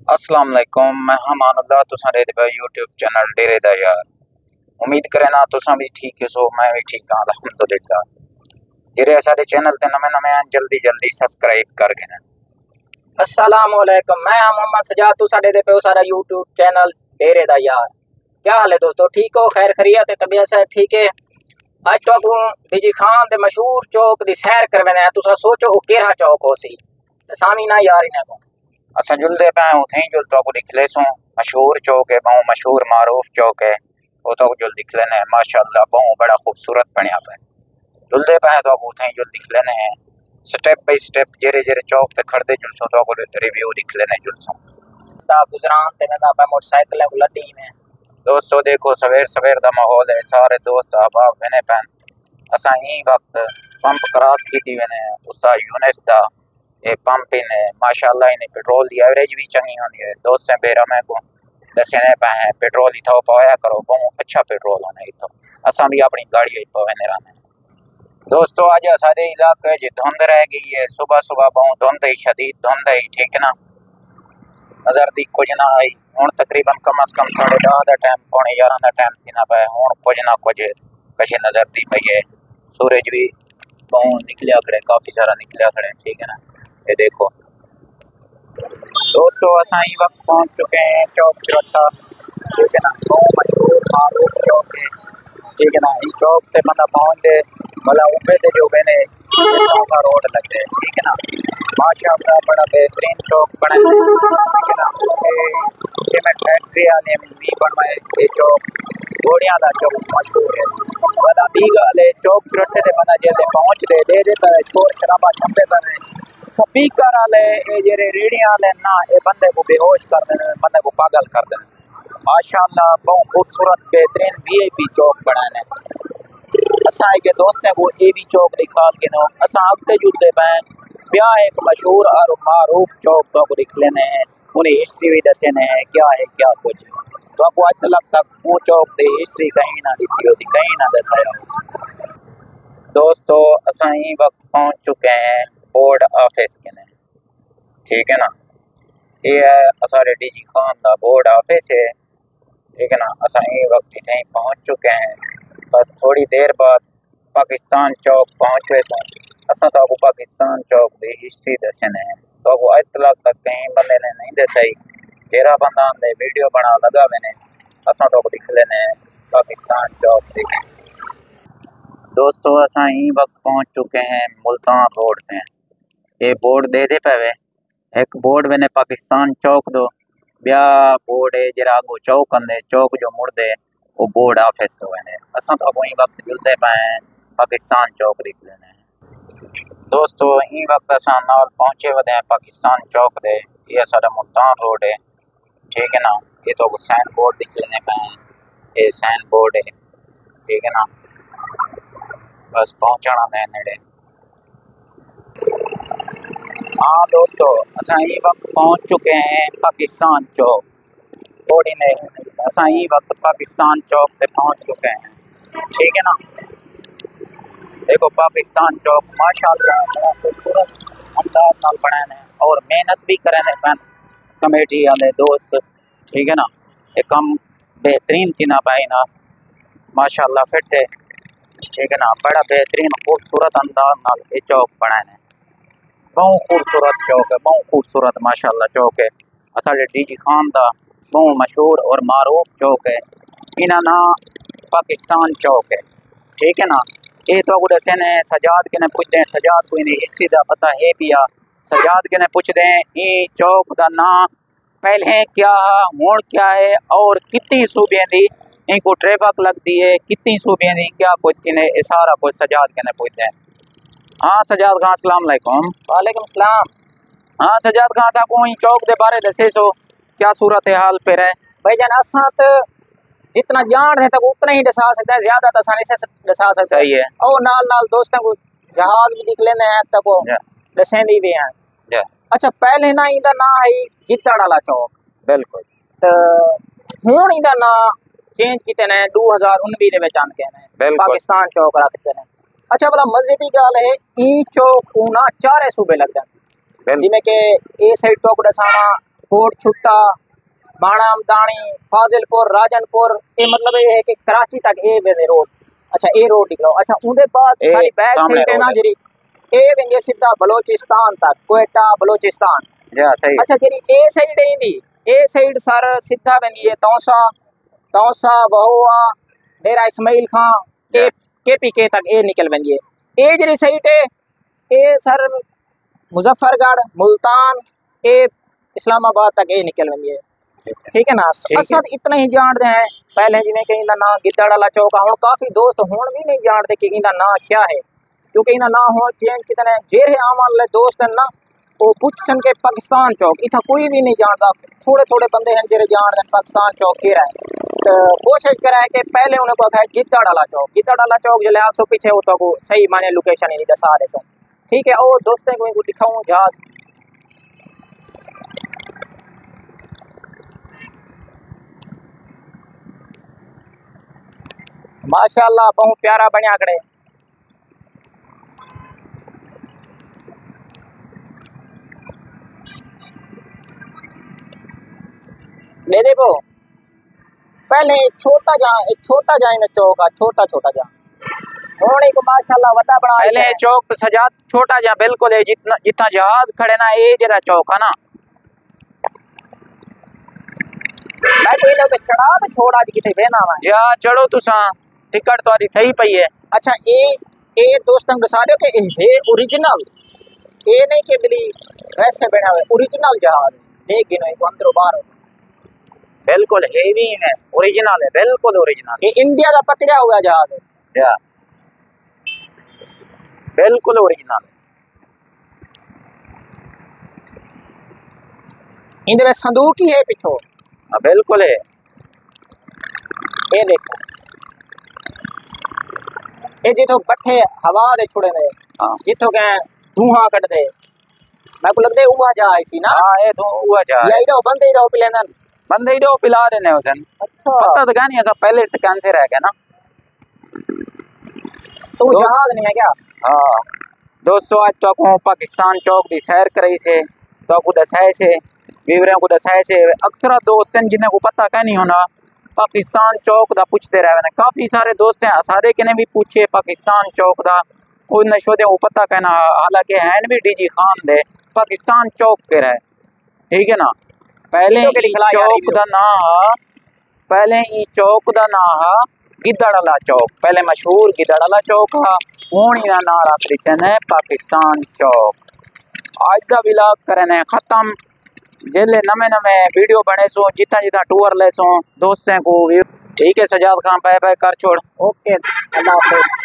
अस्सलाम वालेकुम। मैं हमानुल्लाह तुसा रहते पे यूट्यूब चैनल डेरे दा यार। उम्मीद करे ना तुसा भी ठीक हो, मैं भी ठीक हाँ अल्हम्दुलिल्लाह। जेरे सारे चैनल ते नवे नवे हैं जल्दी जल्दी सब्सक्राइब कर गए। अस्सलाम वालेकुम। मैं मोहम्मद सजाद, तुसा दे पे सारा यूट्यूब चैनल डेरे दा यार। क्या हाल है दोस्तों, ठीक हो? खैर खैरियत है, तबीयत से ठीक है? आज तो बिजी खान दे मशहूर चौक दी सैर करवाने हैं। तुसा सोचो वो केरा चौक हो सी सामी ना यार इन्हें को असा जुलदे पे उठे जुल तो दिख ले सो मशहूर चौक है, बहु मशहूर मारूफ चौक है। वो तो जुल दिख लेने माशाल्लाह बहु बड़ा खूबसूरत बनया पे जुलदे पे तो उठे जुल दिख लेने हैं। स्टेप बाय स्टेप जेरे जेरे चौक ते खड़दे जुलसो तो रिव्यू दिख लेने जुलसो दा गुजरान ते में दा मोटरसाइकिल लड्डी में। दोस्तों देखो सवेर सवेर दा माहौल है, सारे दोस्त अहबाब बने पैन असा ही वक्त पंप क्रॉस की वेने उस्ताद यूनिस दा ये पंप इन माशाल्लाह इन पेट्रोल की एवरेज भी चंगी होनी है। दोस्तों बेरा मैं को दसने पे है पेट्रोल इथो पाया करो, बहुत अच्छा पेट्रोल होने इथो असा भी अपनी गाड़ी पवेने रहने। दोस्तों आज सारे इलाके जो धुंध रह गई है, सुबह सुबह बहुत धुंध ही शदीद धुंध है, ठीक है ना। नजर दी कुछ ना आई हूँ तकरीबन कम अज कम 10:30 का टाइम पौने 11 का टाइम थी ना पाए हूँ कुछ ना कुछ कशे नजर दी पई है। सूरज भी बहुत निकलिया खड़े, काफी सारा निकलिया खड़े, ठीक है ना। ये देखो दोस्तों असा ही वक्त पहुंच चुके हैं चौक चौथा, ठीक है ना। बहुत मशहूर मारूफ चौक है, ठीक है ना। इस चौक से मतलब पहुंच गए भला ऊपर से जो मैंने का रोड लगे, ठीक है ना। माशाअल्लाह बड़ा बेहतरीन चौक बना है, ठीक है ना। सीमेंट फैक्ट्री वाले भी बनवाए ये चौक, घोड़िया का चौक मशहूर है। भला भी गाल चौक चौथे से बंदा जैसे पहुंच गए दे देता है शोर शराबा ठंडे पर स्पीकर वाले ये जेरे रेडियो वाले ना ये बंदे को बेहोश कर देने, बंदे को पागल कर देने। माशाअल्लाह बहुत खूबसूरत बेहतरीन वीआईपी चौक बनाने। असा के दोस्तों को ये भी चौक दिखाल के नो असा आगते जुलते पे ब्याह एक मशहूर और मारूफ चौक तो को दिख लेने हैं, उन्हें हिस्ट्री भी दसेने हैं क्या है क्या कुछ। तो आपको आज तक वो चौक की हिस्ट्री कहीं ना दिखी होती, कहीं ना दसाया। दोस्तों असा ही वक्त पहुंच चुके हैं बोर्ड ऑफिस के ने, ठीक है ना। ये है सारे डीजी खान का बोर्ड ऑफिस है, ठीक है ना। असा ही वक्त इतने पहुंच चुके हैं, बस थोड़ी देर बाद पाकिस्तान चौक पहुंच गए सो असा तो आपको पाकिस्तान चौक की हिस्ट्री दसने हैं। तो आपको आज तक कहीं बंदे ने नहीं दसाई, तेरा बंदा आंदे वीडियो बना लगा मैंने असा तो दिख लेने पाकिस्तान चौक की। दोस्तों असा ही वक्त पहुंच चुके हैं मुल्तान रोड पे। ये बोर्ड दे दे पे एक बोर्ड मैंने पाकिस्तान चौक दो ब्या बोर्ड है जरा आगो चौक अंदे चौक जो मुड़ दे वो बोर्ड ऑफिस तो है असा तो वही वक्त जुलते पे पाकिस्तान चौक दिख लेने। दोस्तों ई वक्त असा नाल पहुंचे वदे हैं पाकिस्तान चौक दे, ये सारा मुल्तान रोड है, ठीक है ना। ये तो साइन बोर्ड दिख लेने पे ये साइन बोर्ड है, ठीक है ना। बस पहुंचना है नेड़े। हाँ दोस्तों असा ही वक्त पहुंच चुके हैं पाकिस्तान चौक, थोड़ी ने असा ही वक्त पाकिस्तान चौक से पहुंच चुके हैं, ठीक है ना। देखो पाकिस्तान चौक माशाअल्लाह बड़ा खूबसूरत अंदाज नाल बनाए हैं और मेहनत भी करें पैन कमेटी वाले दोस्त, ठीक है ना। ये कम बेहतरीन की ना पाई ना माशाअल्लाह फिट है, ठीक है ना। बड़ा बेहतरीन खूबसूरत अंदाज नाल ये चौक बनाए हैं, बहुत खूबसूरत चौक है, बहुत खूबसूरत माशाल्लाह चौक है। असाडे डीजी खान का बहुत मशहूर और मारूफ चौक है, इना ना पाकिस्तान चौक है, ठीक है ना। ये तो कुछ ऐसे ने सजाद के ने पूछते हैं, सजाद को इन्हें हिस्ट्री का पता है पिया, सजाद के ने पूछते हैं ये चौक का ना पहले क्या हुण क्या है और कितनी सूबे दी इनको ट्रैफिक लगती है, कितनी सूबे दी क्या कुछ इन्हें सारा कुछ सजाद के ने पूछते हैं। हाँ सजाद खान अस्सलाम वालेकुम। वालेकुम सलाम। हाँ सजाद खान साहब को चौक के बारे दसे सो क्या सूरत हाल पे है भाईजान असा तो जितना जान रहे तक उतना ही दसा सकता है, ज्यादा तो आसानी से दसा सकता सही है। और नाल नाल दोस्तों को जहाज भी दिख लेने हैं तक वो दसेंदी भी हैं। अच्छा पहले ना इदा ना है गिद्दड़ वाला चौक, बिल्कुल। तो हुण इदा ना चेंज किते ने 2019 दे विच आन के ने पाकिस्तान चौक रखते ने। अच्छा भला मजे की गल है ई चौक को ना चारे सूबे लग जाते, जिमें के ए साइड तो दसाना कोट छुट्टा, बाणा मदानी, फाजिलपुर, राजनपुर, ये मतलब ये है कि कराची तक ये वेंदे रोड। अच्छा ये रोड निकलो। अच्छा उनके बाद ए सारी बैक सामने साइड है ना रोड है। जी, ये वेंगे सीधा बलोचिस्तान तक, क्वेटा बलोचिस्तान। या सही अच्छा जी ए साइड है दी, ए साइड सर सीधा वेंदी है तौसा, तौसा बहुआ, डेरा इस्माइल खां, या के तक ये निकल वेंदी है। ये जी साइड है ये सर मुजफ्फरगढ़, मुल्तान, ये इस्लामाबाद तक ये निकल वेंदी है। ठीक है ठीक है ना। ठीक है असद इतना ही जानते हैं। पहले जिमें कि इनका नाम गिद्दड़ वाला चौक है, काफी दोस्त हुण भी नहीं जानते कि इनका नाम क्या है, क्योंकि इनका नाम हो चेंज कितने जेरे आमान ले दोस्त हैं ना, वो पुछन के पाकिस्तान चौक इतना कोई भी नहीं जानता। थोड़े थोड़े बंदे हैं जेरे जान रहे पाकिस्तान चौक के रहे। तो कोशिश करा है कि पहले उन्हें को है गिद्दड़ वाला चौक, गिद्दड़ वाला चौक जो 800 पीछे हो तो को सही माने लोकेशन ही नहीं दसा रहे सर। ठीक है और दोस्तों को दिखाऊं जहाज। माशाल्लाह बहुत प्यारा बनया खड़े। ले देखो पहले छोटा जा में चौक है, छोटा छोटा जा होने को माशाल्लाह वड्डा बना पहले चौक तो सजा छोटा जा बिल्कुल है, जितना जितना जहाज खड़े ना ये जरा चौक है ना। मैं कोई ना चढ़ा तो छोड़ आज किथे बेना वा या चढ़ो तुसा टिकट तो सही पई है। अच्छा ए दोस्तों दसा दो कि ये ओरिजिनल ये नहीं कि बिली वैसे बना हुआ ओरिजिनल जहाज देख गिनो एक अंदर बाहर बिल्कुल हेवी है, ओरिजिनल है, बिल्कुल ओरिजिनल। ये इंडिया का पकड़ा हुआ जहाज है। या बिल्कुल ओरिजिनल। इनमें संदूक ही है पिछो। बिल्कुल है। ये देखो ये जितो बट्ठे हवा दे छुड़े ने, हाँ जितो के धुआं कट दे, मैं को लगदे हुआ जा ऐसी ना। हाँ ये तो हुआ जा या इधर बंदे इधर पिलेनन बंदे ही दो पिला देने उधर। अच्छा पता तो नहीं ऐसा पहले ठिकान से रह गया ना। तो जहाज नहीं है क्या। हाँ दोस्तों आज तो को पाकिस्तान चौक की सैर कराई से तो को दसाए से विवरण को दसाए से अक्सर दोस्त हैं जिन्हें को पता क्या नहीं होना पाकिस्तान चौक दा पूछते रहे। काफी सारे दोस्त हैं सारे के भी पूछे पाकिस्तान चौक दा कोई नशो दे वो पता कहना, हालांकि हैन भी डीजी खान दे पाकिस्तान चौक के रहे। ठीक है ना। पहले चौक दा ना पहले ही चौक दा ना गिद्दड़ वाला चौक, पहले मशहूर गिद्दड़ वाला चौक हा, हुण इना ना रख दिते ने पाकिस्तान चौक। आज का व्लॉग करने खत्म। जेले नमे नमे वीडियो बने सो जितना जितना टूर ले सो दोस्तों को। ठीक है सजाद खान बाय बाय कर छोड़। ओके अल्लाह हाफिज़।